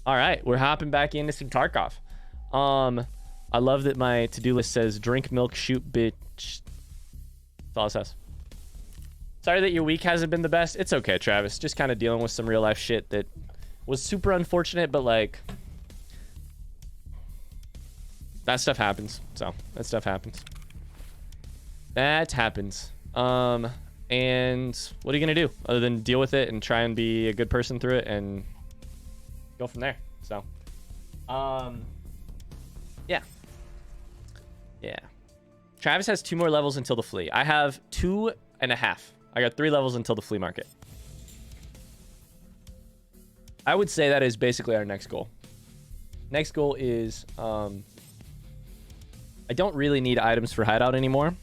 All right, we're hopping back into some Tarkov. I love that my to-do list says drink milk, shoot bitch. That's all it says. Sorry that your week hasn't been the best. It's okay, Travis. Just kind of dealing with some real life shit that was super unfortunate, but like that stuff happens. So that stuff happens. That happens. And what are you gonna do other than deal with it and try and be a good person through it and go from there? So, yeah. Travis has 2 more levels until the flea. I have 2.5. I got 3 levels until the flea market. I would say that is basically our next goal. Next goal is, I don't really need items for hideout anymore.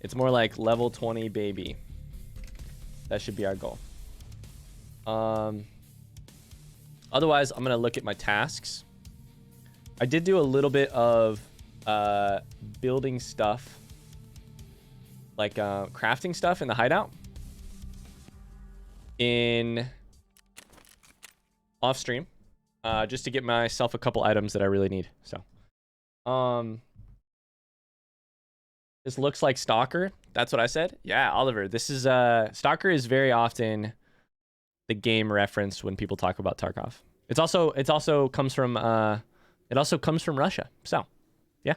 It's more like level 20 baby. That should be our goal. Otherwise, I'm going to look at my tasks. I did do a little bit of building stuff, like crafting stuff in the hideout in off stream, just to get myself a couple items that I really need. So, this looks like Stalker. That's what I said. Yeah, Oliver. This is Stalker is very often the game referenced when people talk about Tarkov. It also comes from Russia. So, yeah.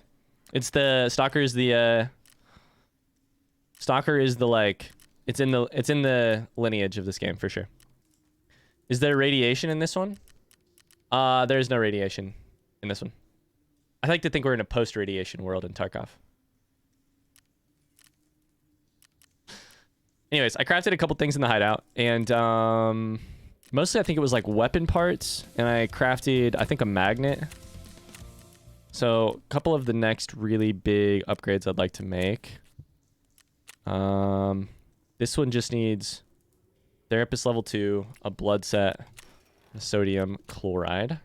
It's the Stalker is the like it's in the lineage of this game for sure. Is there radiation in this one? There's no radiation in this one. I like to think we're in a post-radiation world in Tarkov. Anyways, I crafted a couple things in the hideout, and mostly I think it was like weapon parts, and I crafted, I think, a magnet. So a couple of the next really big upgrades I'd like to make. This one just needs Therapist level 2, a blood set, a sodium chloride.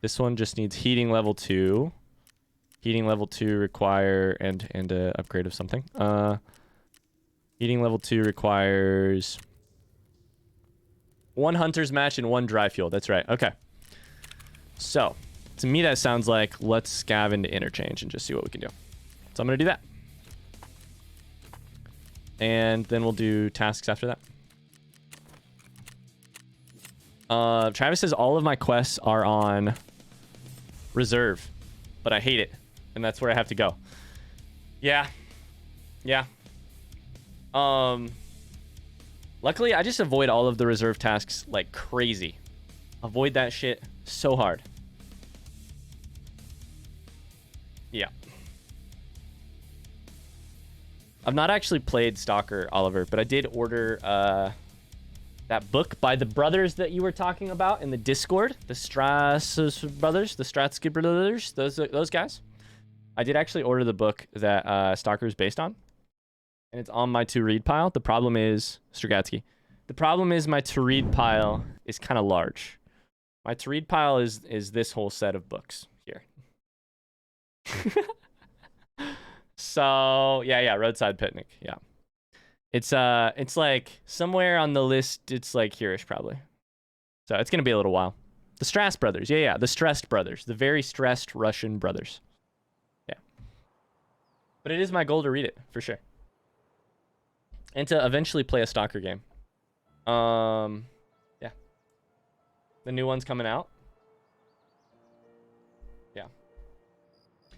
This one just needs heating level 2. Heating level 2 require and a upgrade of something. Heating level 2 requires 1 hunter's match and 1 dry fuel. That's right. Okay. So, to me that sounds like let's scav into interchange and just see what we can do. So I'm going to do that. And then we'll do tasks after that. Travis says all of my quests are on reserve, but I hate it. And that's where I have to go. Yeah. Yeah. Luckily, I just avoid all of the reserve tasks like crazy. Avoid that shit so hard. Yeah. I've not actually played Stalker, Oliver, but I did order that book by the brothers that you were talking about in the Discord. The Stratsky brothers, those guys. I did actually order the book that Stalker is based on. And it's on my to-read pile. The problem is, Stragatsky. The problem is my to-read pile is kind of large. My to-read pile is this whole set of books here. So, yeah, Roadside Picnic, yeah. It's like somewhere on the list, it's like here-ish probably. So it's going to be a little while. The Strass brothers, yeah, the stressed brothers. The very stressed Russian brothers. Yeah. But it is my goal to read it, for sure. And to eventually play a Stalker game. Yeah. The new one's coming out. Yeah.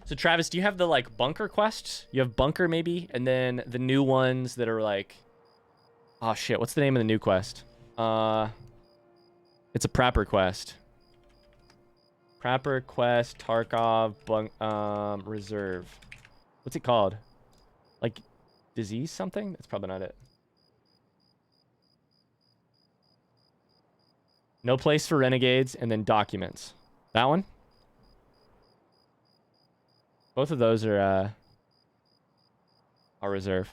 So Travis, do you have the like bunker quests? You have bunker maybe, and then the new ones that are like, oh shit, what's the name of the new quest? It's a Prapor quest. Prapor quest, Tarkov, reserve. What's it called? Like disease something? That's probably not it. No place for renegades, and then documents. That one? Both of those are reserve.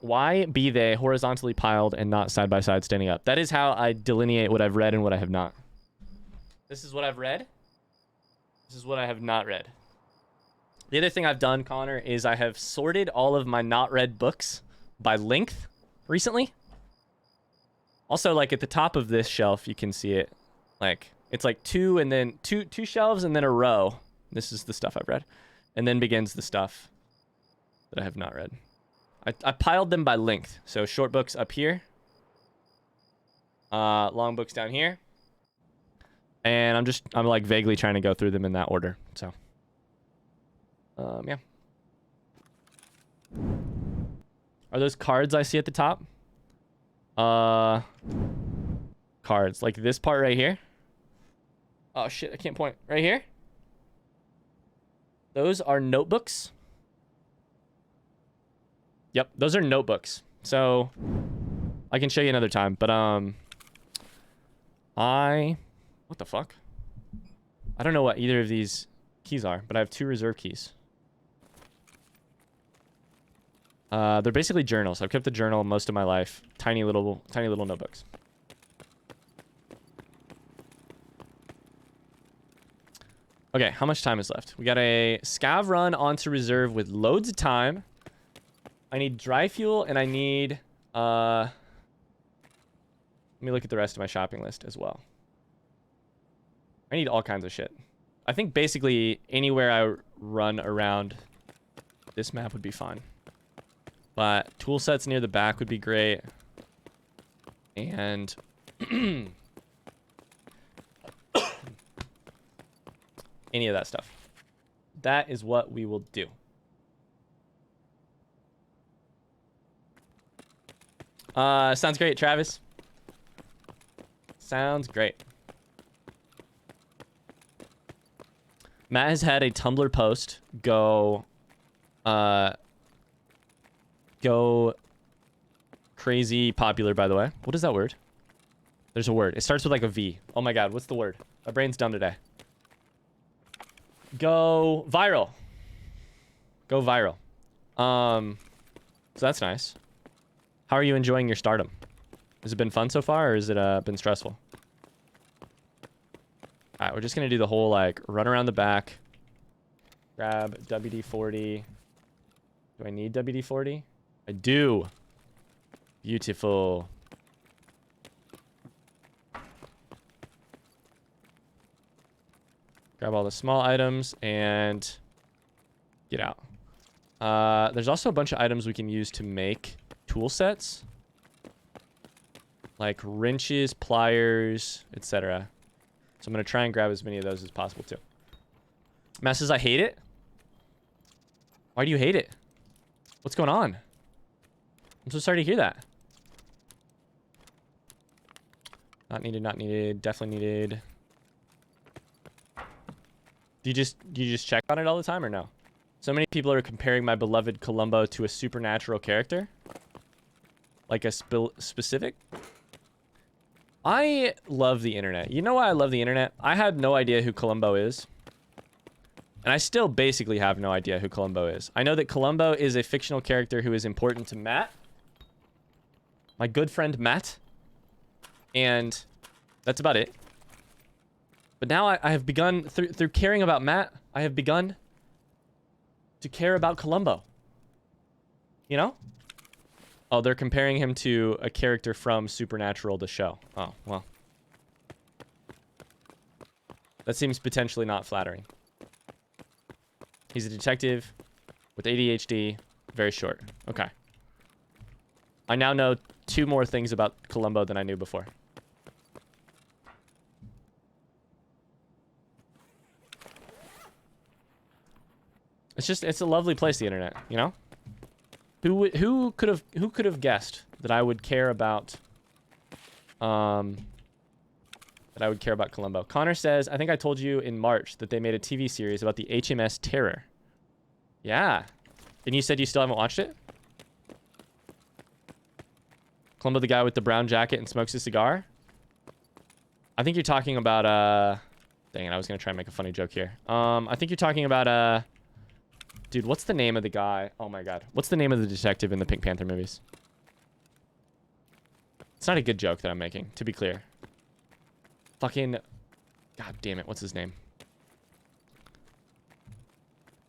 Why be they horizontally piled and not side by side standing up? That is how I delineate what I've read and what I have not. This is what I've read. This is what I have not read. The other thing I've done, Connor, is I have sorted all of my not read books by length recently. Also, like at the top of this shelf, you can see it. Like it's like two and then two shelves and then a row. This is the stuff I've read, and then begins the stuff that I have not read. I piled them by length. So short books up here, long books down here, and I'm like vaguely trying to go through them in that order. So, yeah. Are those cards I see at the top? Cards like this part right here. Oh shit, I can't point. Right here. Those are notebooks. Yep, those are notebooks. So I can show you another time, but what the fuck? I don't know what either of these keys are, but I have 2 reserve keys. They're basically journals. I've kept a journal most of my life. Tiny little notebooks. Okay, how much time is left? We got a scav run onto reserve with loads of time. I need dry fuel and I need let me look at the rest of my shopping list as well. I need all kinds of shit. I think basically anywhere I run around this map would be fine. But tool sets near the back would be great. And any of that stuff. That is what we will do. Sounds great, Travis. Sounds great. Matt has had a Tumblr post go crazy popular, by the way. What is that word? There's a word. It starts with like a V. Oh my god, what's the word? My brain's dumb today. Go viral. Go viral. So that's nice. How are you enjoying your stardom? Has it been fun so far, or has it been stressful? Alright, we're just gonna do the whole like run around the back. Grab WD-40. Do I need WD-40? I do. Beautiful. Grab all the small items and get out. There's also a bunch of items we can use to make tool sets. Like wrenches, pliers, etc. So I'm going to try and grab as many of those as possible too. Matt says, I hate it. Why do you hate it? What's going on? I'm so sorry to hear that. Not needed, not needed, definitely needed. Do you just check on it all the time or no? So many people are comparing my beloved Columbo to a supernatural character. Like a specific. I love the internet. You know why I love the internet? I had no idea who Columbo is. And I still basically have no idea who Columbo is. I know that Columbo is a fictional character who is important to Matt. My good friend Matt. And that's about it. But now I have begun, through caring about Matt, I have begun to care about Columbo. You know? Oh, they're comparing him to a character from Supernatural, the show. Oh, well. That seems potentially not flattering. He's a detective with ADHD, very short. Okay. I now know 2 more things about Columbo than I knew before. It's a lovely place, the internet, you know? Who could have guessed that I would care about Columbo? Connor says, I think I told you in March that they made a TV series about the HMS Terror. Yeah. And you said you still haven't watched it? Columbo, the guy with the brown jacket and smokes a cigar? I think you're talking about dang it, I was gonna try and make a funny joke here. I think you're talking about dude, what's the name of the guy? Oh my god. What's the name of the detective in the Pink Panther movies? It's not a good joke that I'm making, to be clear. Fucking... God damn it, what's his name?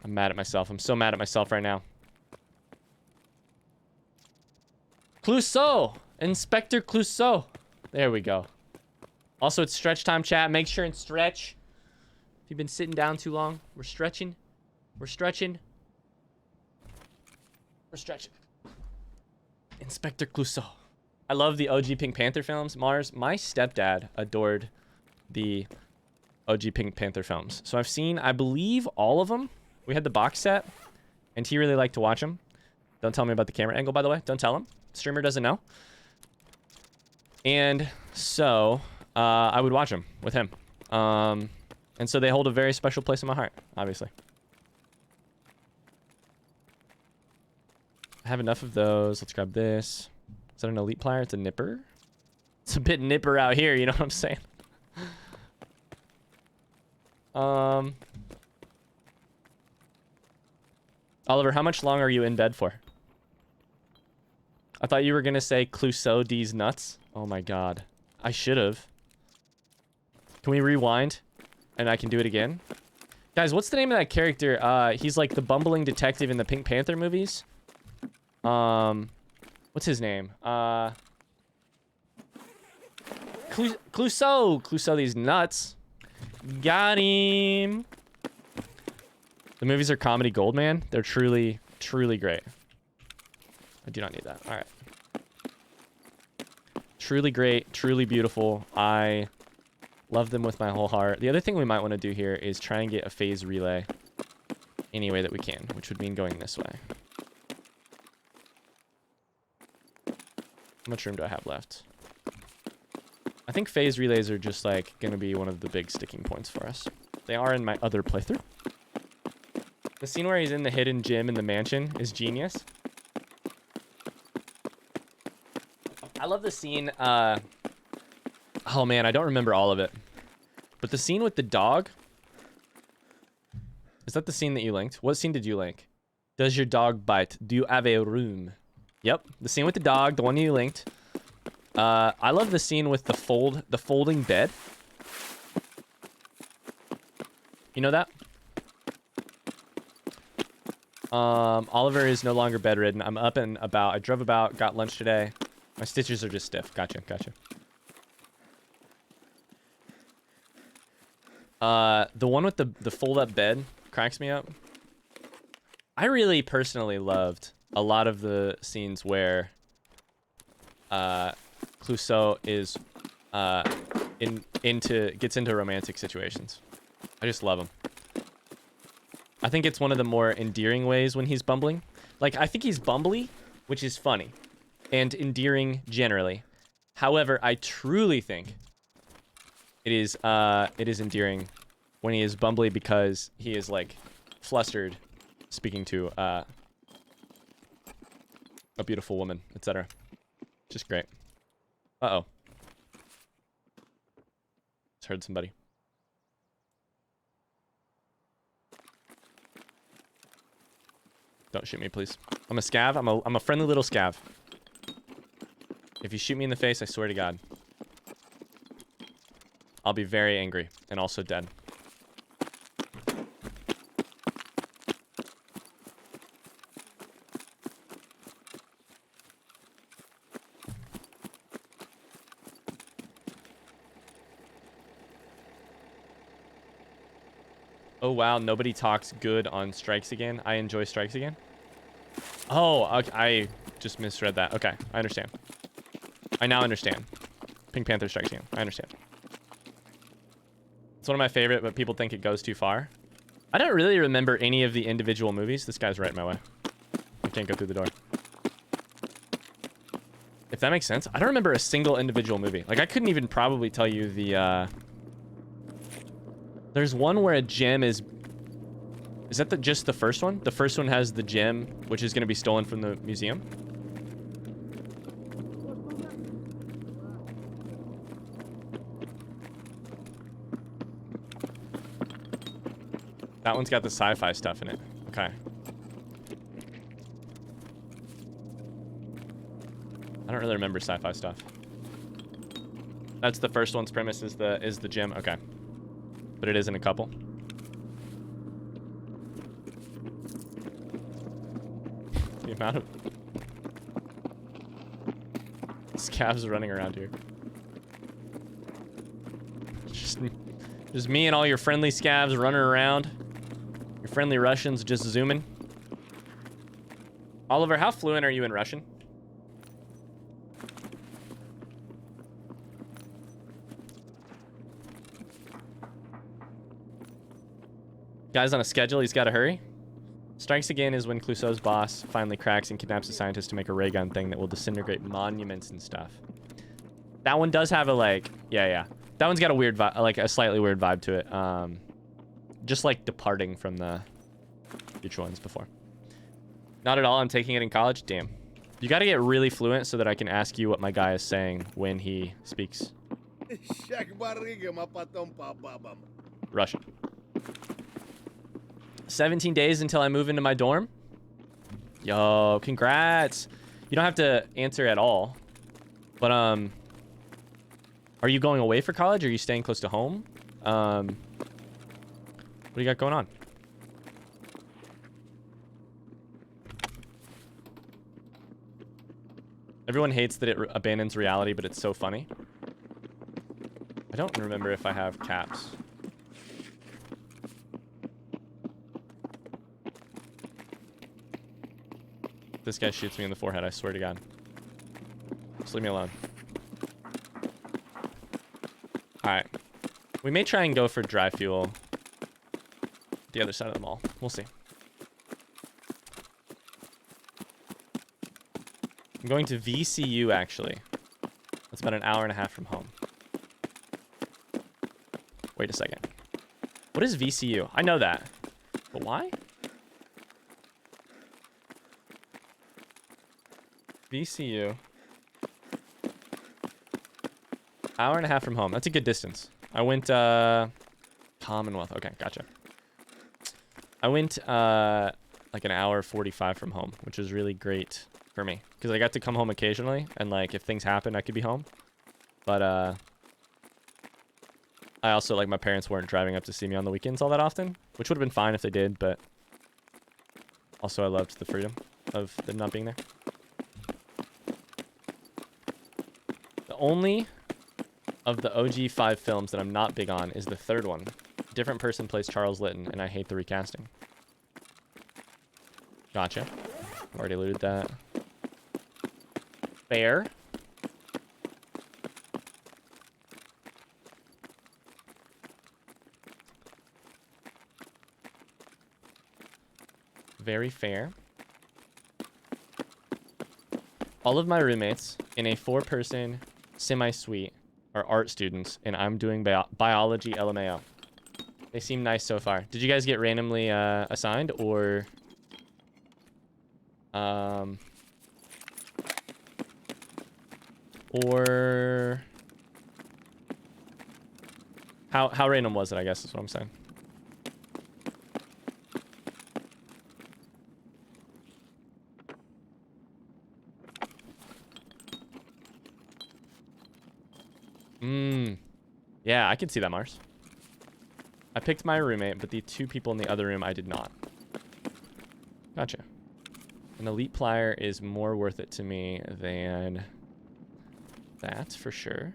I'm mad at myself. I'm so mad at myself right now. Clouseau! Inspector Clouseau! There we go. Also, it's stretch time, chat. Make sure and stretch. If you've been sitting down too long, we're stretching. We're stretching. We're stretching. Inspector Clouseau. I love the OG Pink Panther films. Mars, my stepdad adored the OG Pink Panther films. So I've seen, I believe, all of them. We had the box set, and he really liked to watch them. Don't tell me about the camera angle, by the way. Don't tell him. Streamer doesn't know. And so I would watch them with him. And so they hold a very special place in my heart, obviously. I have enough of those. Let's grab this. Is that an elite plier? It's a nipper. It's a bit nipper out here, you know what I'm saying? Oliver, how much long are you in bed for? I thought you were gonna say Clouseau D's nuts. Oh my god. I should have. Can we rewind? And I can do it again? Guys, what's the name of that character? He's like the bumbling detective in the Pink Panther movies. What's his name? Clouseau. Clouseau these nuts. Got him. The movies are comedy gold, man. They're truly, truly great. I do not need that. All right. Truly great, truly beautiful. I love them with my whole heart. The other thing we might want to do here is try and get a phase relay any way that we can, which would mean going this way. How much room do I have left? I think phase relays are just like going to be one of the big sticking points for us. They are in my other playthrough. The scene where he's in the hidden gym in the mansion is genius. I love the scene. Oh man, I don't remember all of it. But the scene with the dog. Is that the scene that you linked? What scene did you link? Does your dog bite? Do you have a room? Yep, the scene with the dog, the one you linked. I love the scene with the folding bed. You know that? Oliver is no longer bedridden. I'm up and about. I drove about, got lunch today. My stitches are just stiff. Gotcha, gotcha. The one with the fold-up bed cracks me up. I really personally loved a lot of the scenes where Clouseau is gets into romantic situations. I just love him. I think it's one of the more endearing ways when he's bumbling. Like, I think he's bumbly, which is funny, and endearing generally. However, I truly think it is endearing when he is bumbly because he is like flustered speaking to a beautiful woman, etc. Just great. Uh-oh. Just heard somebody. Don't shoot me, please. I'm a scav. I'm a friendly little scav. If you shoot me in the face, I swear to God, I'll be very angry and also dead. Oh wow, nobody talks good on Strikes Again. I enjoy Strikes Again. Oh, okay, I just misread that. Okay, I understand. I now understand. Pink Panther Strikes Again. I understand. It's one of my favorite, but people think it goes too far. I don't really remember any of the individual movies. This guy's right in my way. I can't go through the door. If that makes sense. I don't remember a single individual movie. Like, I couldn't even probably tell you the, There's one where a gem is... Is that just the first one? The first one has the gem, which is going to be stolen from the museum. That one's got the sci-fi stuff in it. Okay. I don't really remember sci-fi stuff. That's the first one's premise is the gem. Okay. But it is in a couple. The amount of scavs running around here. Just me and all your friendly scavs running around. Your friendly Russians just zooming. Oliver, how fluent are you in Russian? Guy's on a schedule, he's gotta hurry. Strikes again is when Clouseau's boss finally cracks and kidnaps a scientist to make a ray gun thing that will disintegrate monuments and stuff. That one does have a, like, yeah. That one's got a weird vibe, like a slightly weird vibe to it. Just like departing from the future ones before. Not at all, I'm taking it in college. Damn. You gotta get really fluent so that I can ask you what my guy is saying when he speaks Russian. 17 days until I move into my dorm. Yo, congrats. You don't have to answer at all. But, are you going away for college? Or are you staying close to home? What do you got going on? Everyone hates that it abandons reality, but it's so funny. I don't remember if I have caps. This guy shoots me in the forehead, I swear to God. Just leave me alone. Alright. We may try and go for dry fuel. The other side of the mall. We'll see. I'm going to VCU, actually. That's about an hour and a half from home. Wait a second. What is VCU? I know that. But why? VCU. Hour and a half from home. That's a good distance. I went, Commonwealth. Okay, gotcha. I went, like an hour 45 from home, which was really great for me. Because I got to come home occasionally, and, like, if things happen, I could be home. But, I also, like, my parents weren't driving up to see me on the weekends all that often, which would have been fine if they did, but also I loved the freedom of them not being there. The only of the OG 5 films that I'm not big on is the third one. Different person plays Charles Litton, and I hate the recasting. Gotcha. Already alluded that. Fair. Very fair. All of my roommates in a 4-person semi-suite are art students, and I'm doing biology LMAO. They seem nice so far. Did you guys get randomly assigned, or how random was it, I guess is what I'm saying. Yeah, I can see that, Mars. I picked my roommate, but the 2 people in the other room I did not. Gotcha. An elite plier is more worth it to me than that, for sure.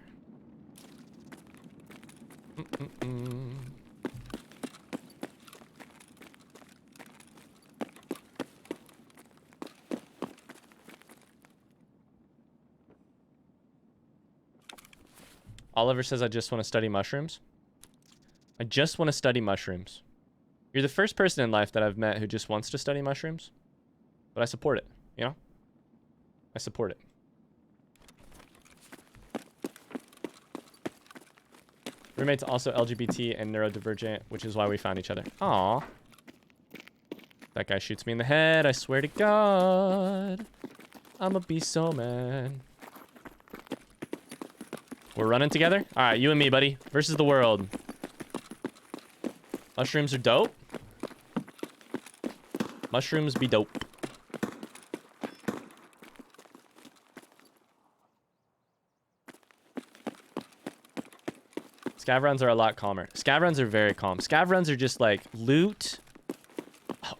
Oliver says, I just want to study mushrooms. I just want to study mushrooms. You're the first person in life that I've met who just wants to study mushrooms. But I support it, you know? I support it. Roommate's also LGBT and neurodivergent, which is why we found each other. Aww. That guy shoots me in the head, I swear to God. I'ma be so mad. We're running together? Alright, you and me, buddy. Versus the world. Mushrooms are dope. Mushrooms be dope. Scav runs are a lot calmer. Scav runs are very calm. Scav runs are just like loot.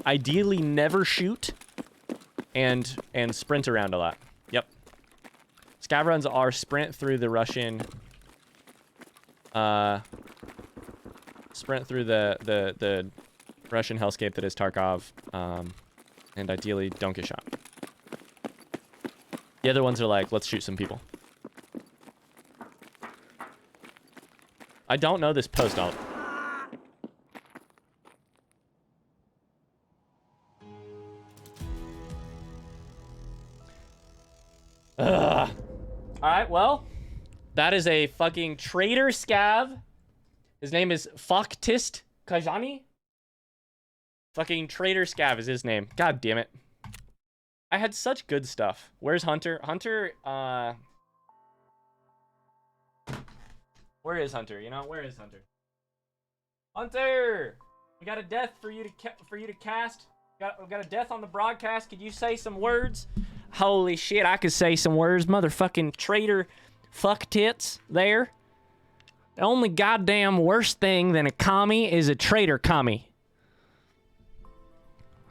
Ideally never shoot. And sprint around a lot. Yep. Scav runs are sprint through the Russian sprint through the Russian hellscape that is Tarkov, and ideally don't get shot. The other ones are like, let's shoot some people. I don't know this post. Ugh. All right, well, that is a fucking traitor scav. His name is Fakhtist Kajani. Fucking traitor scav is his name. God damn it. I had such good stuff. Where's Hunter? Hunter, where is Hunter? You know, where is Hunter? Hunter! We got a death for you to cast. We got a death on the broadcast. Could you say some words? Holy shit, I could say some words. Motherfucking traitor fuck tits there. The only goddamn worst thing than a commie is a traitor commie.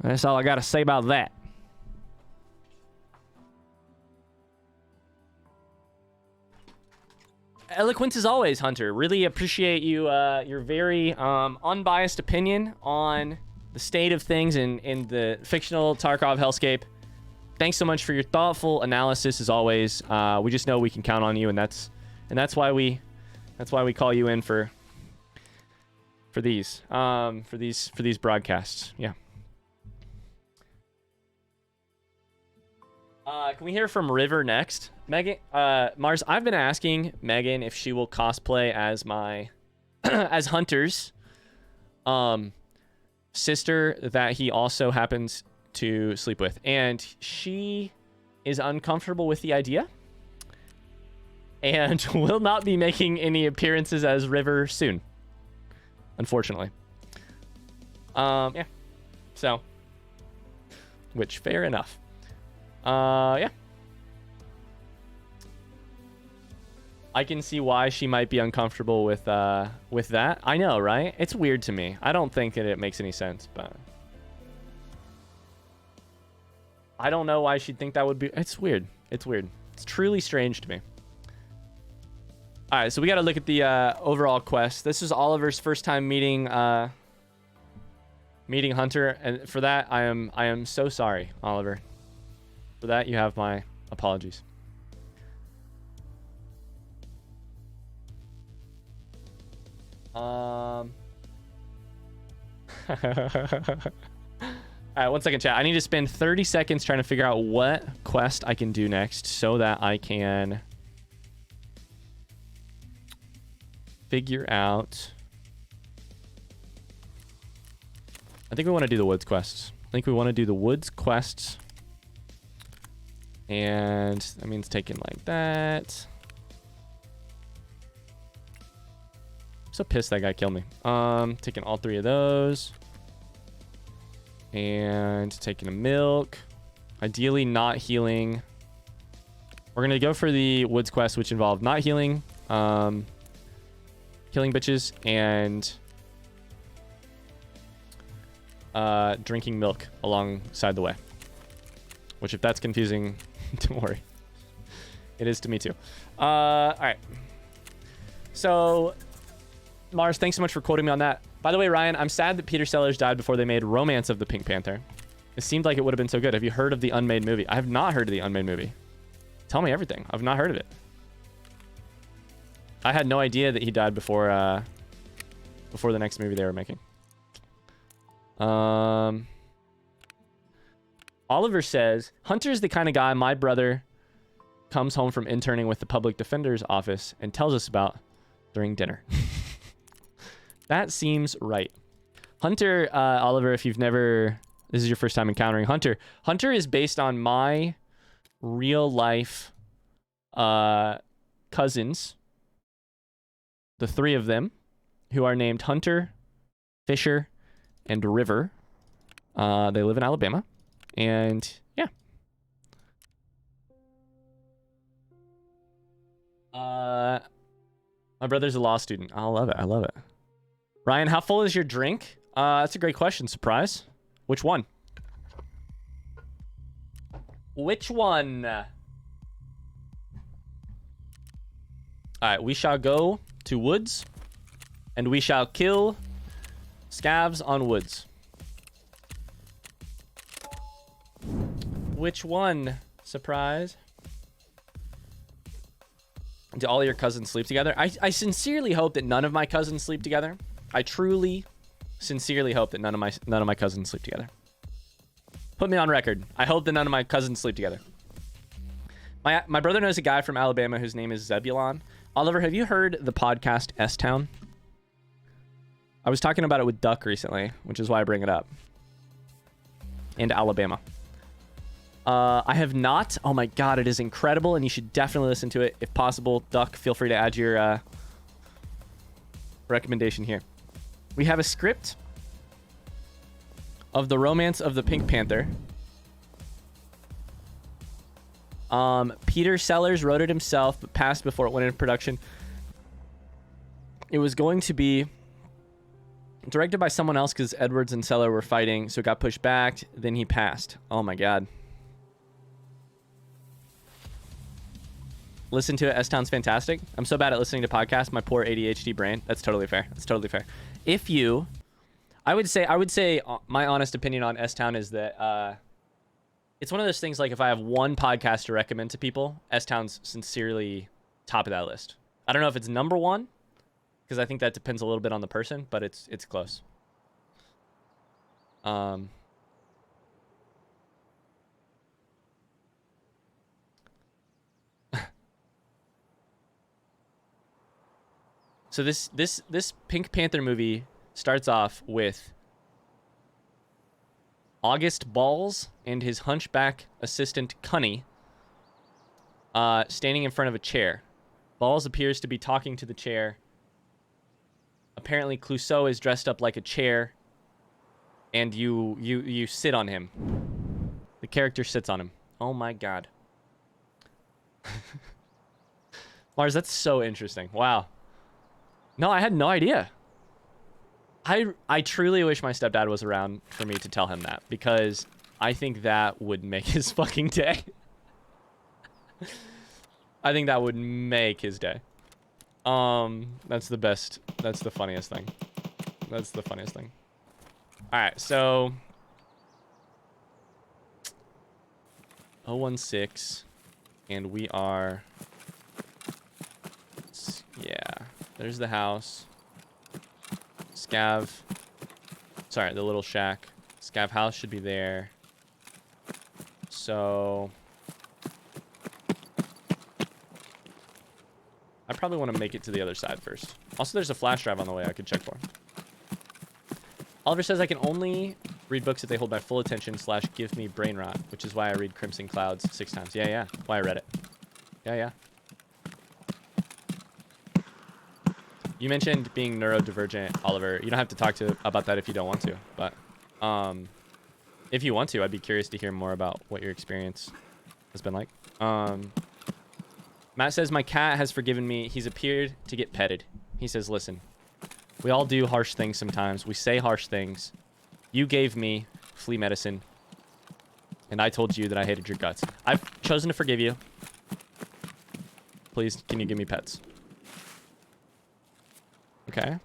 That's all I gotta say about that. Eloquent as always, Hunter. Really appreciate you, your very unbiased opinion on the state of things in the fictional Tarkov hellscape. Thanks so much for your thoughtful analysis as always. We just know we can count on you, and that's why we call you in for these broadcasts. Yeah. Can we hear from River next? Megan, Mars, I've been asking Megan if she will cosplay as my, as Hunter's, sister that he also happens to sleep with. And she is uncomfortable with the idea and will not be making any appearances as River soon, unfortunately. Yeah. So, which, fair enough. Yeah. I can see why she might be uncomfortable with that. I know, right? It's weird to me. I don't think that it makes any sense, but I don't know why she'd think that would be. It's weird. It's weird. It's truly strange to me. All right, so we got to look at the overall quest. This is Oliver's first time meeting Hunter, and for that I am so sorry, Oliver. For that, you have my apologies. All right, 1 second, chat. I need to spend 30 seconds trying to figure out what quest I can do next so that I can figure out. I think we want to do the woods quests. And that means taking like that. I'm so pissed that guy killed me. Taking all 3 of those. And taking a milk. Ideally not healing. We're going to go for the woods quest, which involve not healing. Killing bitches. And drinking milk alongside the way. Which, if that's confusing, don't worry. It is to me too. All right. So, Mars, thanks so much for quoting me on that. By the way, Ryan, I'm sad that Peter Sellers died before they made Romance of the Pink Panther. It seemed like it would have been so good. Have you heard of the unmade movie? I have not heard of the unmade movie. Tell me everything. I've not heard of it. I had no idea that he died before the next movie they were making. Oliver says, Hunter's the kind of guy my brother comes home from interning with the public defender's office and tells us about during dinner. That seems right. Hunter, Oliver, if you've never... This is your first time encountering Hunter. Hunter is based on my real life cousins. The 3 of them, who are named Hunter, Fisher, and River. They live in Alabama. And, yeah. My brother's a law student. I love it. I love it. Ryan, how full is your drink? That's a great question. Surprise. Which one? Which one? All right, we shall go to woods, and we shall kill Scavs on woods. Which one? Surprise. Do all your cousins sleep together? I sincerely hope that none of my cousins sleep together. I truly, sincerely hope that none of my cousins sleep together. Put me on record. I hope that none of my cousins sleep together. My brother knows a guy from Alabama whose name is Zebulon. Oliver, have you heard the podcast S-Town? I was talking about it with Duck recently, which is why I bring it up. And Alabama. I have not. Oh my god, it is incredible, and you should definitely listen to it. If possible, Duck, feel free to add your recommendation here. We have a script of The Romance of the Pink Panther. Peter Sellers wrote it himself, but passed before it went into production. It was going to be directed by someone else because Edwards and Seller were fighting, so it got pushed back. Then he passed. Oh my god. Listen to it. S-Town's fantastic. I'm so bad at listening to podcasts. My poor ADHD brain. That's totally fair. That's totally fair. If you... I would say my honest opinion on S-Town is that it's one of those things, like, if I have one podcast to recommend to people, S-Town's sincerely top of that list. I don't know if it's number one, because I think that depends a little bit on the person, but it's close. So this Pink Panther movie starts off with August Balls and his hunchback assistant Cunny standing in front of a chair. Balls appears to be talking to the chair. Apparently Clouseau is dressed up like a chair, and you sit on him. The character sits on him. Oh my god. Mars, that's so interesting. Wow. No, I had no idea. I truly wish my stepdad was around for me to tell him that, because I think that would make his fucking day. I think that would make his day. That's the best. That's the funniest thing. That's the funniest thing. All right, so 016, and we are, yeah, there's the house. Scav, sorry, the little shack. Scav house should be there. So I probably want to make it to the other side first. Also, there's a flash drive on the way I could check for. Oliver says I can only read books if they hold my full attention / give me brain rot, which is why I read Crimson Clouds 6 times. Yeah, why I read it. Yeah. You mentioned being neurodivergent, Oliver. You don't have to talk about that if you don't want to, but if you want to, I'd be curious to hear more about what your experience has been like. Matt says, my cat has forgiven me. He's appeared to get petted. He says, listen, we all do harsh things sometimes. We say harsh things. You gave me flea medicine, and I told you that I hated your guts. I've chosen to forgive you. Please, can you give me pets? Okay.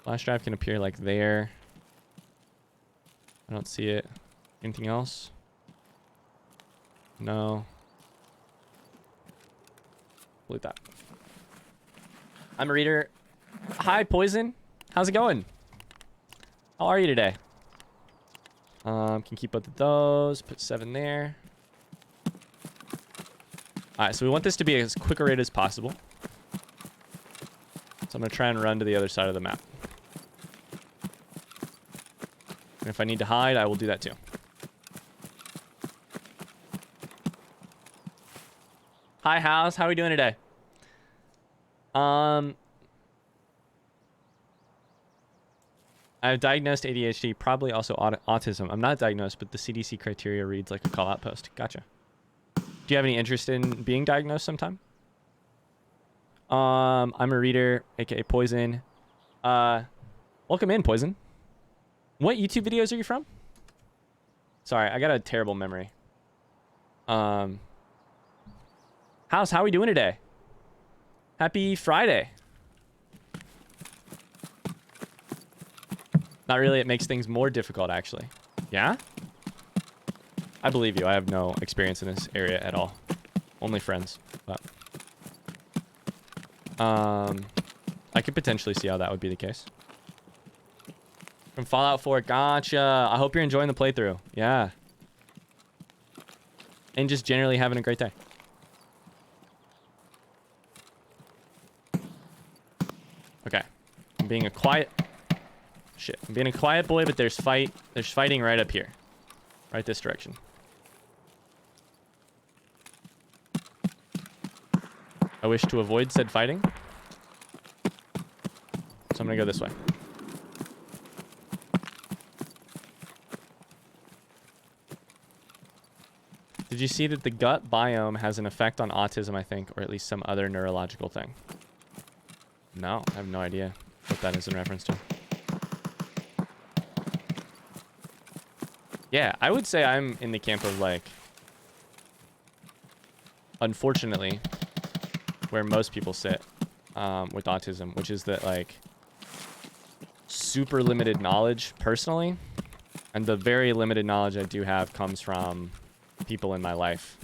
Flash drive can appear like there. I don't see it. Anything else? No. Delete that. I'm a reader. Hi, Poison. How's it going? How are you today? Can keep both of those. Put 7 there. Alright, so we want this to be as quick a rate as possible. So I'm going to try and run to the other side of the map. And if I need to hide, I will do that too. Hi, House. How are we doing today? I have diagnosed ADHD, probably also autism. I'm not diagnosed, but the CDC criteria reads like a call-out post. Gotcha. Do you have any interest in being diagnosed sometime? I'm a reader, aka Poison. Welcome in, Poison. What YouTube videos are you from? Sorry, I got a terrible memory. House, how are we doing today? Happy Friday. Not really. It makes things more difficult, actually. Yeah? I believe you. I have no experience in this area at all. Only friends. But I could potentially see how that would be the case. From Fallout 4. Gotcha. I hope you're enjoying the playthrough. Yeah. And just generally having a great day. Okay. I'm being a quiet... Shit. I'm being a quiet boy, but there's fighting right up here. Right this direction. I wish to avoid said fighting. So I'm gonna go this way. Did you see that the gut biome has an effect on autism, I think, or at least some other neurological thing? No, I have no idea what that is in reference to. Yeah, I would say I'm in the camp of, like, unfortunately, where most people sit with autism, which is that, like, super limited knowledge personally, and the very limited knowledge I do have comes from people in my life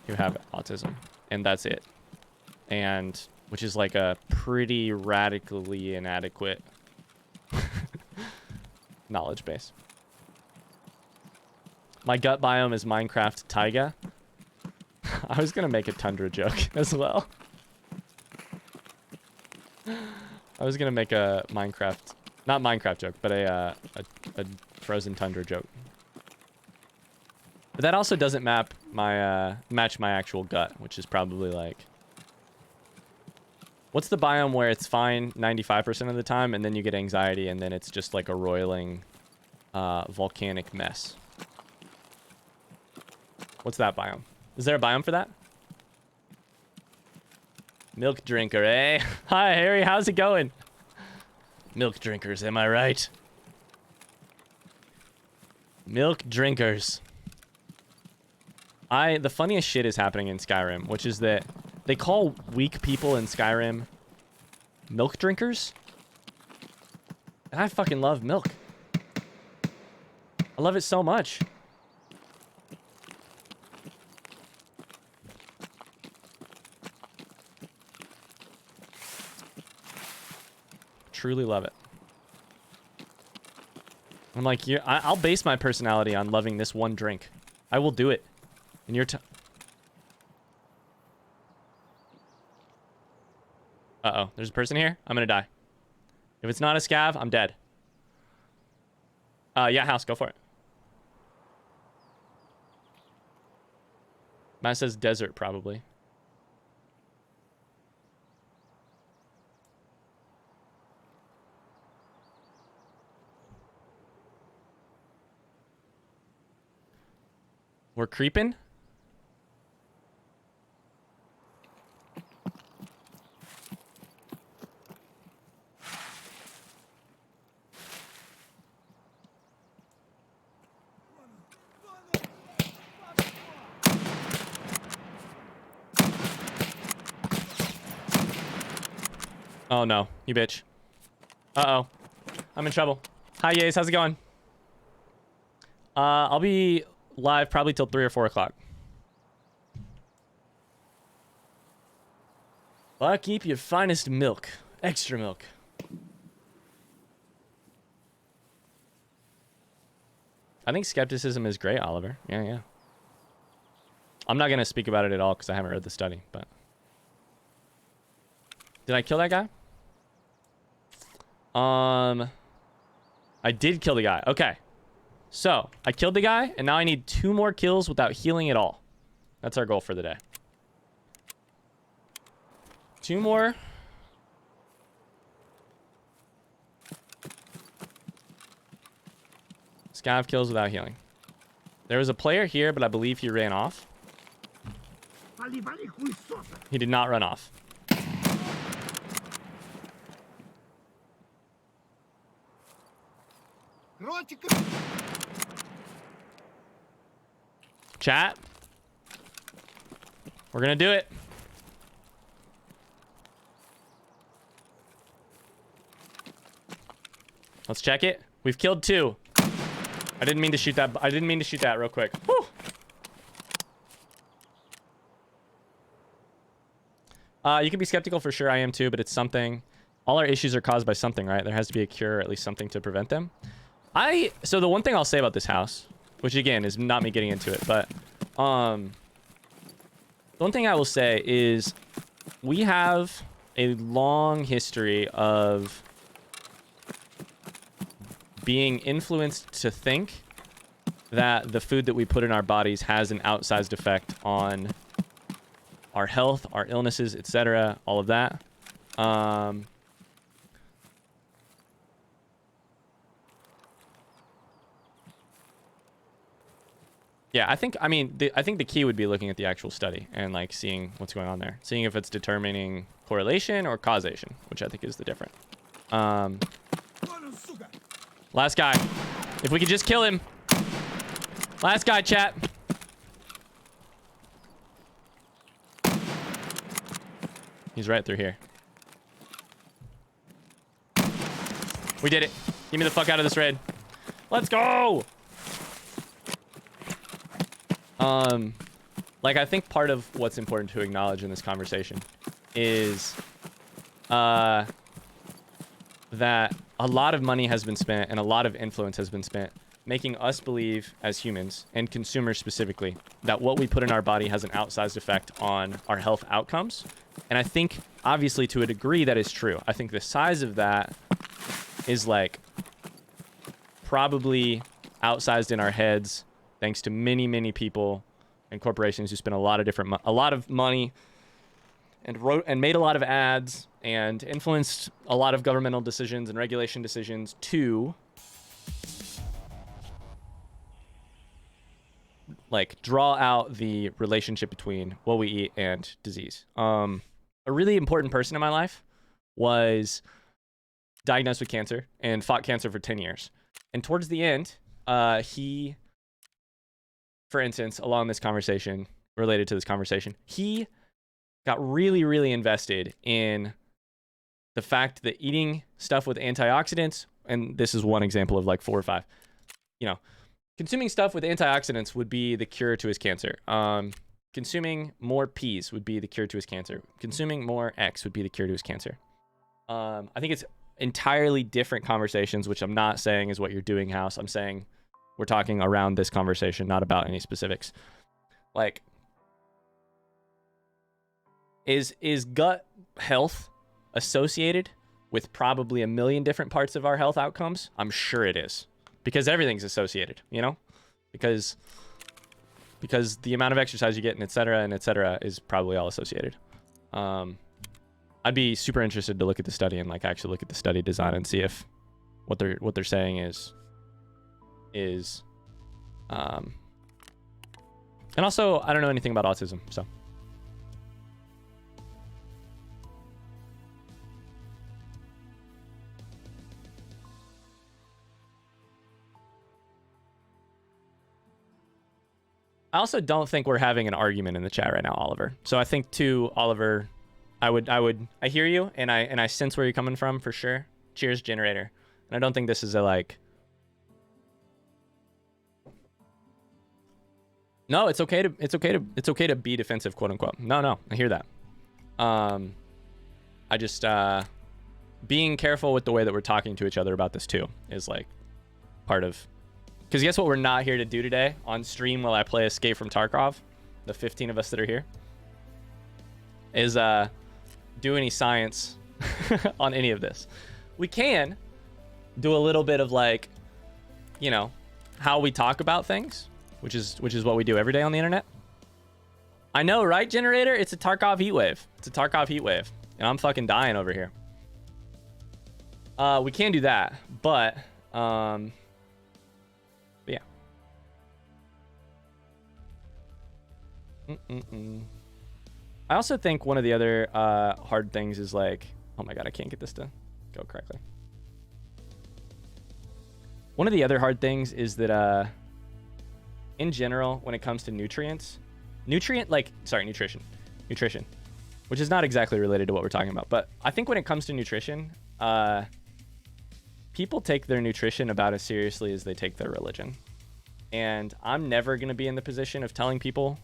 who have autism, and that's it. And which is like a pretty radically inadequate knowledge base. My gut biome is Minecraft taiga. I was gonna make a tundra joke as well. I was gonna make a Minecraft, not Minecraft joke, but a frozen tundra joke. But that also doesn't match my actual gut, which is probably like, what's the biome where it's fine 95% of the time, and then you get anxiety, and then it's just like a roiling volcanic mess? What's that biome? Is there a biome for that? Milk drinker, eh? Hi, Harry. How's it going? Milk drinkers, am I right? Milk drinkers. The funniest shit is happening in Skyrim, which is that they call weak people in Skyrim milk drinkers. And I fucking love milk. I love it so much. Truly love it. I'm like, I'll base my personality on loving this one drink. I will do it. And you're uh-oh, there's a person here. I'm gonna die. If it's not a scav, I'm dead. Yeah, house, go for it. Mine says desert, probably. We're creeping? Oh no, you bitch. Uh-oh. I'm in trouble. Hi, Yays, how's it going? I'll be live probably till 3 or 4 o'clock. Well, keep your finest milk. Extra milk. I think skepticism is great, Oliver. Yeah, yeah. I'm not going to speak about it at all because I haven't read the study, but... Did I kill that guy? I did kill the guy. Okay. So, I killed the guy, and now I need 2 more kills without healing at all. That's our goal for the day. 2 more. Scav kills without healing. There was a player here, but I believe he ran off. He did not run off. Chat. We're gonna do it. Let's check it. We've killed 2. I didn't mean to shoot that. I didn't mean to shoot that real quick. Whew. You can be skeptical for sure. I am too, but it's something. All our issues are caused by something, right? There has to be a cure or at least something to prevent them. So the one thing I'll say about this house, which again is not me getting into it, but the one thing I will say is we have a long history of being influenced to think that the food that we put in our bodies has an outsized effect on our health, our illnesses, etc., all of that. Yeah, I think the key would be looking at the actual study and like seeing what's going on there, seeing if it's determining correlation or causation, which I think is the difference. Last guy. If we could just kill him. Last guy, chat. He's right through here. We did it. Get me the fuck out of this raid. Let's go. Like, I think part of what's important to acknowledge in this conversation is that a lot of money has been spent and a lot of influence has been spent making us believe as humans and consumers specifically that what we put in our body has an outsized effect on our health outcomes. And I think obviously to a degree that is true. I think the size of that is like probably outsized in our heads thanks to many, many people and corporations who spent a lot of money and made a lot of ads and influenced a lot of governmental decisions and regulation decisions to like draw out the relationship between what we eat and disease. A really important person in my life was diagnosed with cancer and fought cancer for 10 years. And towards the end, he, for instance, along this conversation, related to this conversation, he got really, really invested in the fact that eating stuff with antioxidants, and this is one example of like 4 or 5, consuming stuff with antioxidants would be the cure to his cancer. Consuming more peas would be the cure to his cancer. Consuming more X would be the cure to his cancer. I think it's entirely different conversations, which I'm not saying is what you're doing, House. I'm saying we're talking around this conversation, not about any specifics. Like, is gut health associated with probably a million different parts of our health outcomes? I'm sure it is, because everything's associated, because the amount of exercise you get and et cetera is probably all associated. I'd be super interested to look at the study and like actually look at the study design and see if what they're saying is and also I don't know anything about autism, so I also don't think we're having an argument in the chat right now, Oliver. So I think too, Oliver, I hear you and I sense where you're coming from for sure. Cheers, generator. And I don't think this is a like. No, it's okay to be defensive, quote unquote. No, I hear that. I just being careful with the way that we're talking to each other about this too is like part of. Because guess what we're not here to do today on stream while I play Escape from Tarkov, the 15 of us that are here, is do any science on any of this. We can do a little bit of like, how we talk about things, which is what we do every day on the internet. I know, right, generator? It's a Tarkov heat wave. It's a Tarkov heat wave. And I'm fucking dying over here. We can do that, but yeah. I also think one of the other hard things is like, oh my god, I can't get this to go correctly. One of the other hard things is that in general, when it comes to nutrition, which is not exactly related to what we're talking about, but I think when it comes to nutrition, people take their nutrition about as seriously as they take their religion. And I'm never going to be in the position of telling people.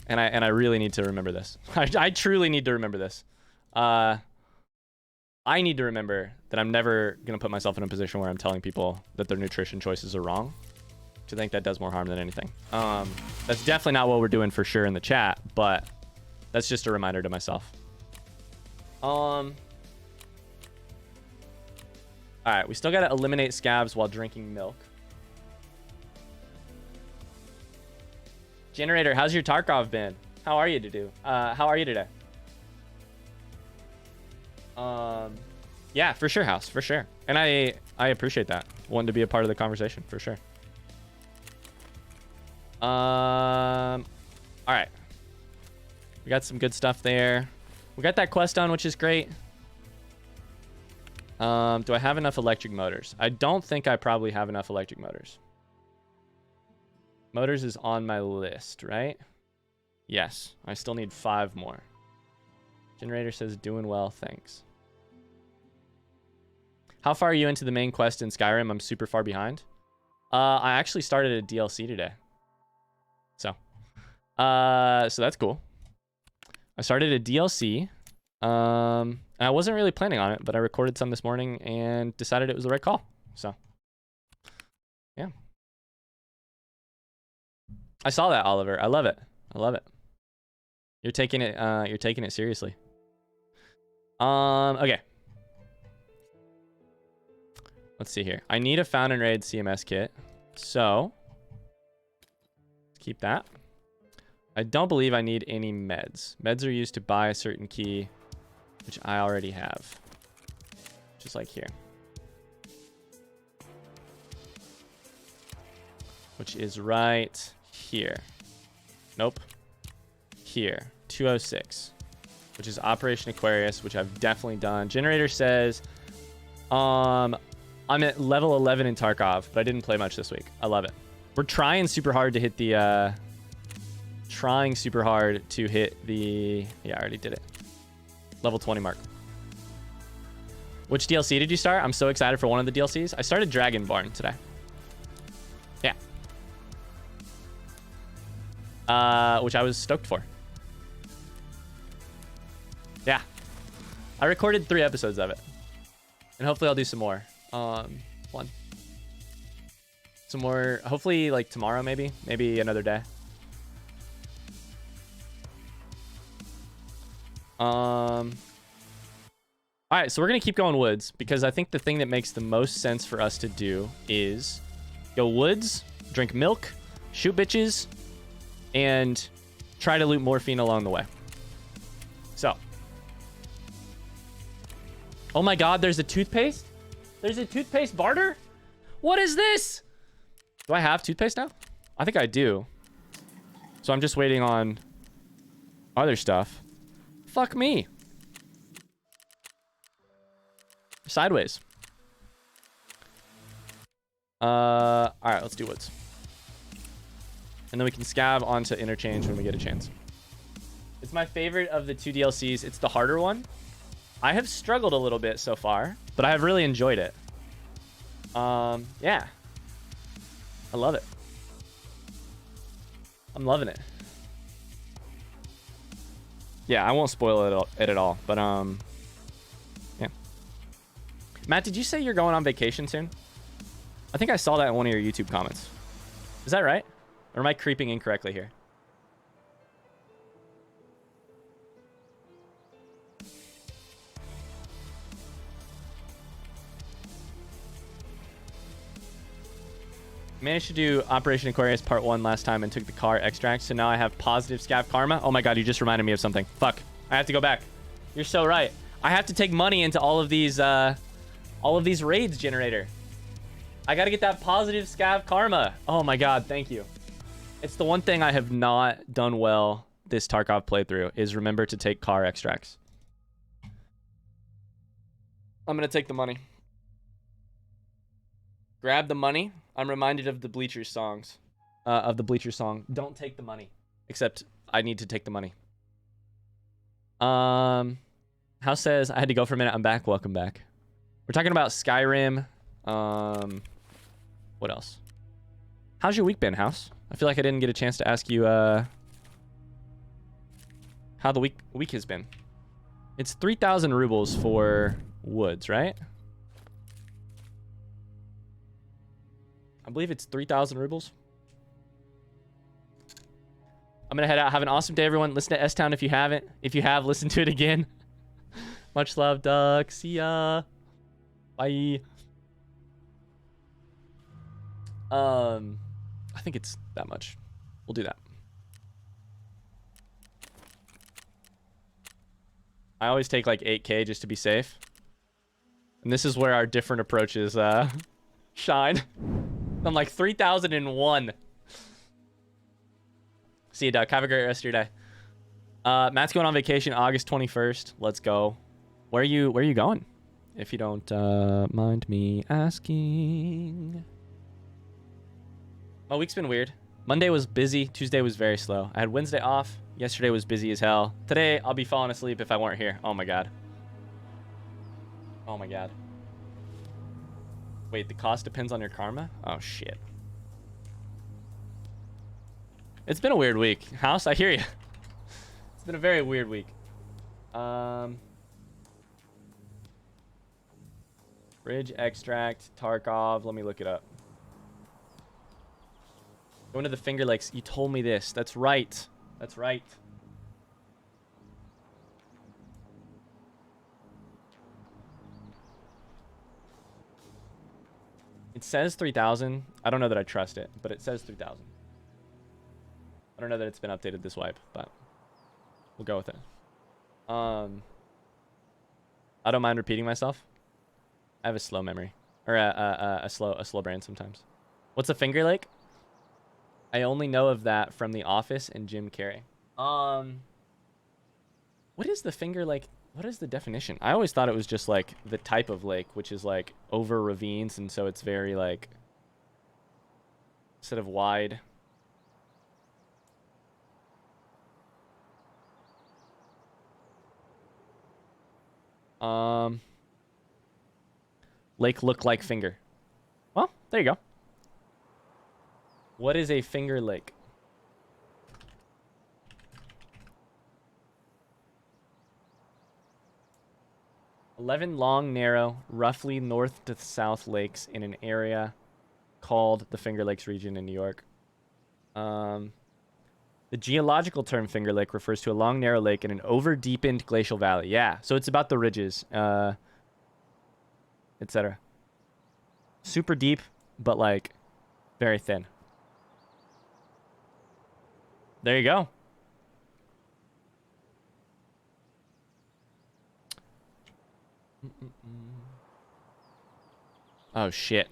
And I really need to remember this. I truly need to remember this. I need to remember that I'm never going to put myself in a position where I'm telling people that their nutrition choices are wrong. I think that does more harm than anything. That's definitely not what we're doing for sure in the chat, but that's just a reminder to myself. All right, we still got to eliminate scabs while drinking milk. Generator, how's your Tarkov been? How are you today? Yeah, for sure, House, for sure. And I appreciate that. Wanted to be a part of the conversation, for sure. All right. We got some good stuff there. We got that quest done, which is great. Do I have enough electric motors? I don't think I probably have enough electric motors. Motors is on my list, right? Yes. I still need 5 more. Generator says, doing well, thanks. How far are you into the main quest in Skyrim? I'm super far behind. I actually started a DLC today. So that's cool. I started a DLC. I wasn't really planning on it, but I recorded some this morning and decided it was the right call. So, yeah. I saw that, Oliver. I love it. I love it. You're taking it seriously. Okay. Let's see here. I need a Fountain Raid CMS kit. So, let's keep that. I don't believe I need any meds. Meds are used to buy a certain key, which I already have. Just like here. Which is right here. Nope. Here. 206. Which is Operation Aquarius, which I've definitely done. Generator says, I'm at level 11 in Tarkov, but I didn't play much this week. I love it. We're trying super hard to hit the, yeah, I already did it. Level 20 mark. Which DLC did you start? I'm so excited for one of the DLCs. I started Dragonborn today. Yeah. Which I was stoked for. Yeah. I recorded 3 episodes of it. And hopefully I'll do some more. Some more, hopefully like tomorrow maybe another day. All right, so we're gonna keep going woods because I think the thing that makes the most sense for us to do is go woods, drink milk, shoot bitches, and try to loot morphine along the way. So, oh my god, there's a toothpaste? There's a toothpaste barter? What is this? Do I have toothpaste now? I think I do. So I'm just waiting on other stuff. Fuck me. Sideways. All right, let's do woods. And then we can scav onto interchange when we get a chance. It's my favorite of the 2 DLCs. It's the harder one. I have struggled a little bit so far, but I have really enjoyed it. Yeah. I love it. I'm loving it. Yeah, I won't spoil it at all, but yeah. Matt, did you say you're going on vacation soon? I think I saw that in one of your YouTube comments. Is that right? Or am I creeping incorrectly here? Managed to do Operation Aquarius Part 1 last time and took the car extract, so now I have positive scav karma. Oh my god, you just reminded me of something. Fuck. I have to go back. You're so right. I have to take money into all of these raids, Generator. I gotta get that positive scav karma. Oh my god, thank you. It's the one thing I have not done well this Tarkov playthrough is remember to take car extracts. I'm gonna take the money. Grab the money. I'm reminded of the Bleachers songs. Of the Bleachers song. Don't take the money. Except I need to take the money. House says, I had to go for a minute. I'm back. Welcome back. We're talking about Skyrim. What else? How's your week been, House? I feel like I didn't get a chance to ask you how the week has been. It's 3,000 rubles for woods, right? I believe it's 3,000 rubles. I'm gonna head out. Have an awesome day, everyone. Listen to S-Town if you haven't. If you have, listen to it again. Much love, Duck. See ya. Bye. I think it's that much. We'll do that. I always take like 8K just to be safe. And this is where our different approaches shine. I'm like 3,001. See you, Duck. Have a great rest of your day. Matt's going on vacation August 21st. Let's go. Where are you going? If you don't mind me asking. My week's been weird. Monday was busy. Tuesday was very slow. I had Wednesday off. Yesterday was busy as hell. Today, I'll be falling asleep if I weren't here. Oh my god. Oh my god. Wait, the cost depends on your karma? Oh shit. It's been a weird week. House, I hear you. It's been a very weird week. Bridge extract, Tarkov. Let me look it up. Going to the Finger Lakes. You told me this. That's right. That's right. It says 3,000. I don't know that I trust it, but it says 3,000. I don't know that it's been updated this wipe, but we'll go with it. I don't mind repeating myself. I have a slow memory, or a slow brain sometimes. What's a Finger Lake? I only know of that from The Office and Jim Carrey. What is the Finger Lake? What is the definition? I always thought it was just like the type of lake, which is like over ravines, and so it's very like instead of wide. Lake look like finger. Well, there you go. What is a Finger Lake? "11 long, narrow, roughly north to south lakes in an area called the Finger Lakes region in New York." The geological term Finger Lake refers to a long, narrow lake in an over-deepened glacial valley. Yeah, so it's about the ridges, etc. Super deep, but like very thin. There you go. Oh, shit.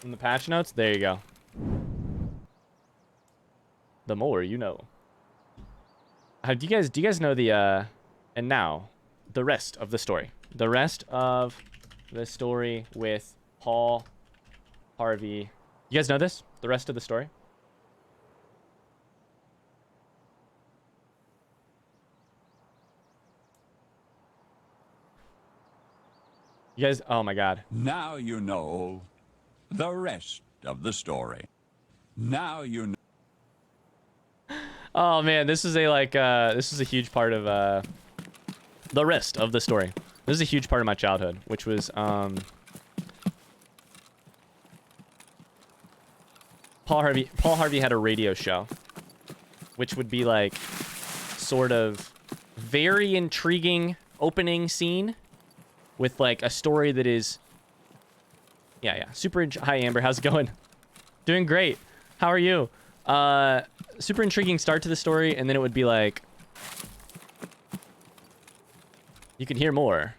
In the patch notes? There you go. The more you know. Do you guys know the, and now, the rest of the story. The rest of the story with Paul Harvey. You guys know this? The rest of the story? You guys, oh my god. Now you know the rest of the story. Now you know. Oh man, this is a like this is a huge part of the rest of the story. This is a huge part of my childhood, which was Paul Harvey had a radio show, which would be like sort of very intriguing opening scene with like a story that is super. Hi Amber, how's it going? Doing great. How are you? Super intriguing start to the story, and then it would be like, you can hear more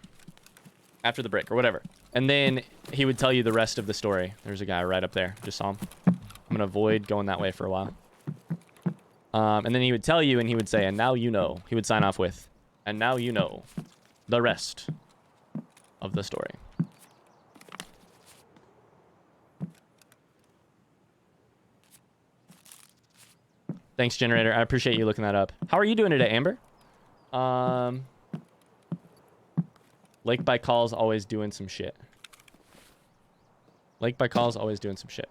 after the break or whatever, and then he would tell you the rest of the story. There's a guy right up there, just saw him. I'm gonna avoid going that way for a while. And then he would tell you, and he would say, and now you know. He would sign off with, and now you know the rest of the story. Thanks, Generator. I appreciate you looking that up. How are you doing today, Amber? Lake Baikal's always doing some shit. Lake Baikal's always doing some shit.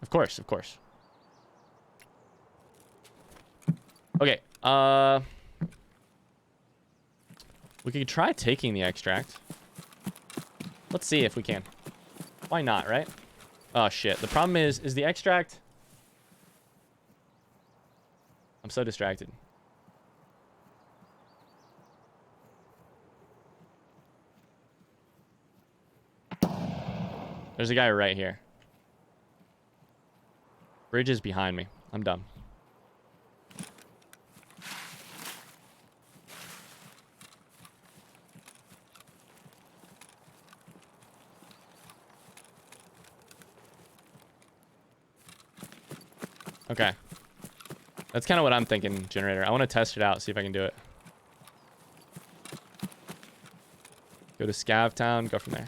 Of course, of course. Okay, we could try taking the extract. Let's see if we can. Why not, right? Oh, shit. The problem is the extract... I'm so distracted. There's a guy right here. Bridge is behind me. I'm dumb. Okay. That's kind of what I'm thinking, generator. I want to test it out, see if I can do it. Go to Scav Town, go from there.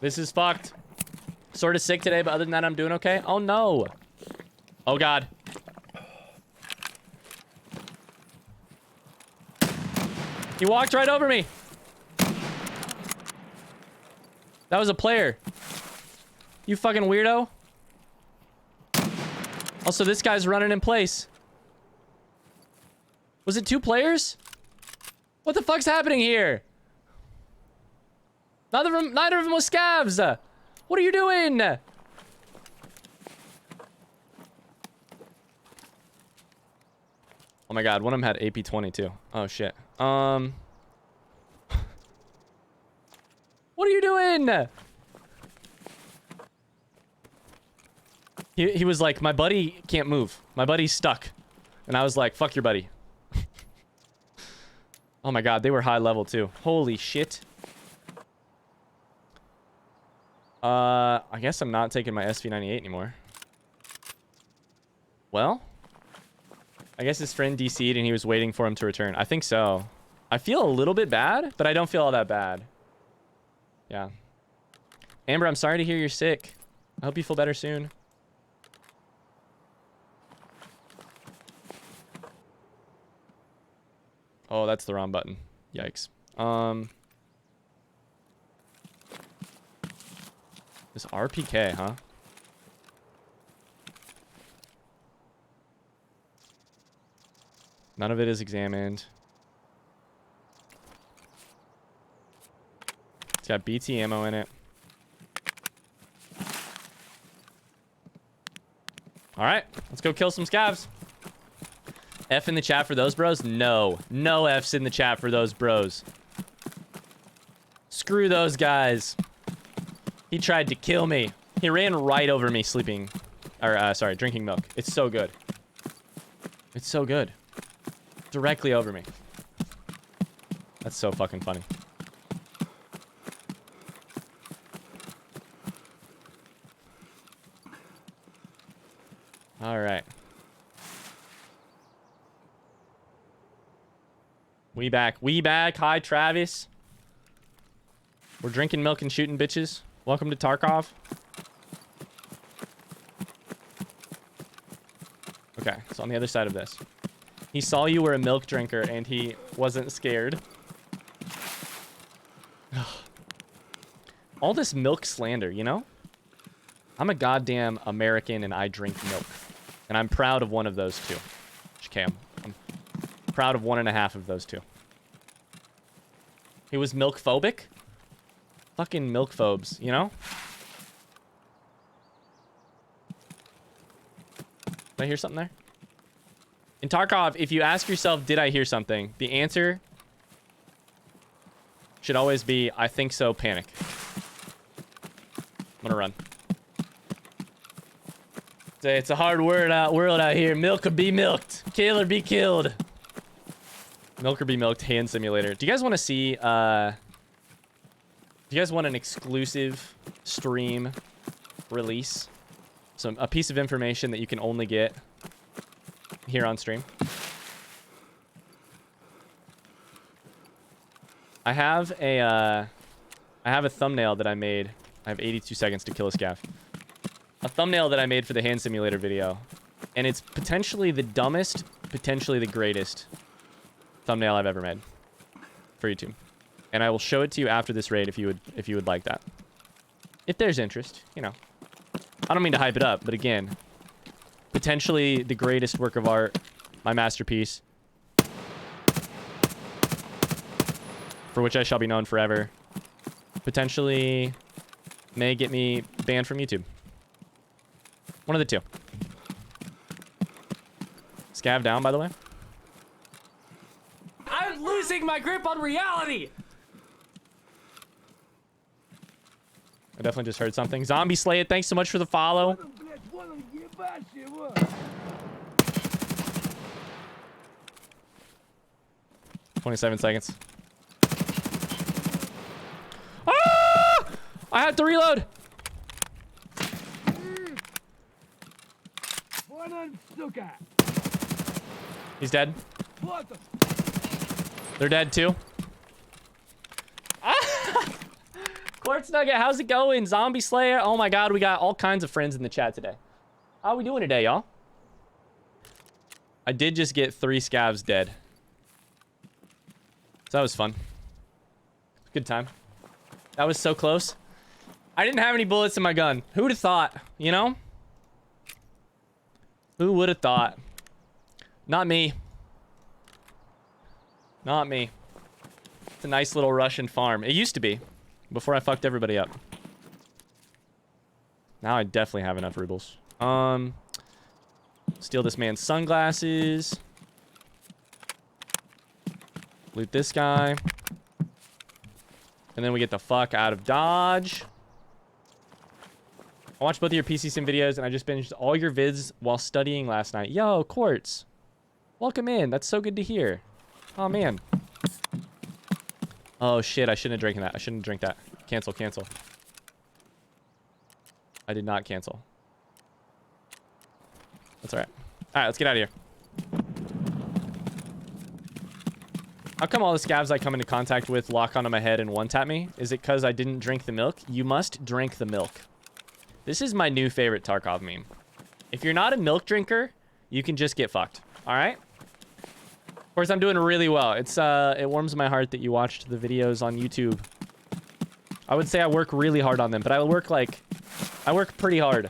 This is fucked. Sort of sick today, but other than that, I'm doing okay. Oh, no. Oh, God. He walked right over me. That was a player. You fucking weirdo. Also, this guy's running in place. Was it 2 players? What the fuck's happening here? Neither of them was scavs. What are you doing? Oh my god, one of them had AP-20 too. Oh shit. What are you doing? He was like, my buddy can't move. My buddy's stuck. And I was like, fuck your buddy. Oh my god, they were high level too. Holy shit. I guess I'm not taking my SV98 anymore. Well, I guess his friend DC'd and he was waiting for him to return. I think so. I feel a little bit bad, but I don't feel all that bad. Yeah. Amber, I'm sorry to hear you're sick. I hope you feel better soon. Oh, that's the wrong button. Yikes. This RPK, huh? None of it is examined. It's got BT ammo in it. All right, let's go kill some scavs. F in the chat for those bros? No. No F's in the chat for those bros. Screw those guys. He tried to kill me. He ran right over me sleeping. Or, sorry, drinking milk. It's so good. It's so good. Directly over me. That's so fucking funny. All right. We back. We back. Hi, Travis. We're drinking milk and shooting bitches. Welcome to Tarkov. Okay, so on the other side of this. He saw you were a milk drinker and he wasn't scared. All this milk slander, you know? I'm a goddamn American and I drink milk. And I'm proud of one of those two. Okay, I'm proud of 1.5 of those two. He was milk phobic? Fucking milk phobes, you know? Did I hear something there? In Tarkov, if you ask yourself, did I hear something? The answer should always be, I think so, panic. I'm gonna run. Say, it's a hard world out here. Milk or be milked. Kill or be killed. Milk or be milked hand simulator. Do you guys want to see, do you guys want an exclusive stream release? A piece of information that you can only get here on stream. I have a thumbnail that I made. I have 82 seconds to kill a scav. A thumbnail that I made for the hand simulator video. And it's potentially the dumbest potentially the greatest thumbnail I've ever made for YouTube. And I will show it to you after this raid if you would like that. If there's interest, you know. I don't mean to hype it up, but again, potentially the greatest work of art, my masterpiece, for which I shall be known forever. Potentially may get me banned from YouTube. One of the two. Scav down, by the way. I'm losing my grip on reality. I definitely just heard something. Zombie Slay It, thanks so much for the follow. 27 seconds. Ah! I had to reload. He's dead. They're dead too. Ah! Quartz Nugget, how's it going? Zombie Slayer. Oh my god, we got all kinds of friends in the chat today. How are we doing today, y'all? I did just get 3 scavs dead. So that was fun. Good time. That was so close. I didn't have any bullets in my gun. Who would have thought, you know? Who would have thought? Not me. Not me. It's a nice little Russian farm. It used to be. Before I fucked everybody up. Now I definitely have enough rubles. Steal this man's sunglasses. Loot this guy. And then we get the fuck out of Dodge. I watched both of your PC Sim videos and I just binged all your vids while studying last night. Yo, Quartz. Welcome in. That's so good to hear. Oh, man. Oh, shit. I shouldn't have drank that. I shouldn't drink that. Cancel, cancel. I did not cancel. That's all right. All right, let's get out of here. How come all the scavs I come into contact with lock onto my head and one-tap me? Is it because I didn't drink the milk? You must drink the milk. This is my new favorite Tarkov meme. If you're not a milk drinker, you can just get fucked. All right? Of course, I'm doing really well. It warms my heart that you watched the videos on YouTube. I would say I work really hard on them, but I work pretty hard.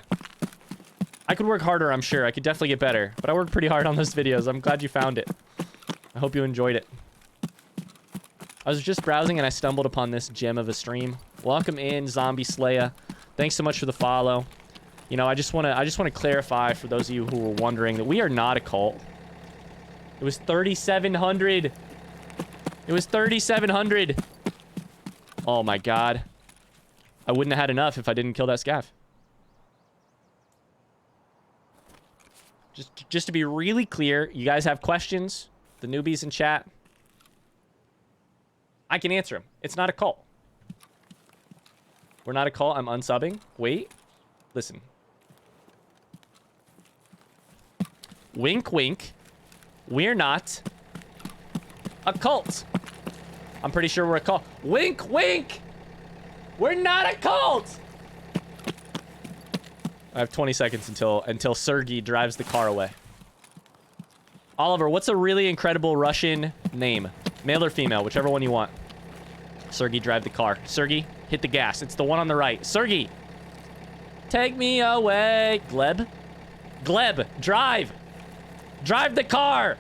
I could work harder, I'm sure. I could definitely get better, but I work pretty hard on those videos. I'm glad you found it. I hope you enjoyed it. I was just browsing and I stumbled upon this gem of a stream. Welcome in, Zombie Slayer. Thanks so much for the follow. You know, I just want to clarify for those of you who were wondering that we are not a cult. It was 3,700. It was 3,700. Oh my god. I wouldn't have had enough if I didn't kill that scav. Just to be really clear, you guys have questions, the newbies in chat, I can answer them. It's not a cult. We're not a cult. I'm unsubbing. Wait. Listen. Wink, wink. We're not a cult. I'm pretty sure we're a cult. Wink, wink. We're not a cult. I have 20 seconds until Sergey drives the car away. Oliver, what's a really incredible Russian name? Male or female, whichever one you want. Sergey, drive the car. Sergey, hit the gas. It's the one on the right. Sergey, take me away. Gleb? Gleb, drive. Drive the car.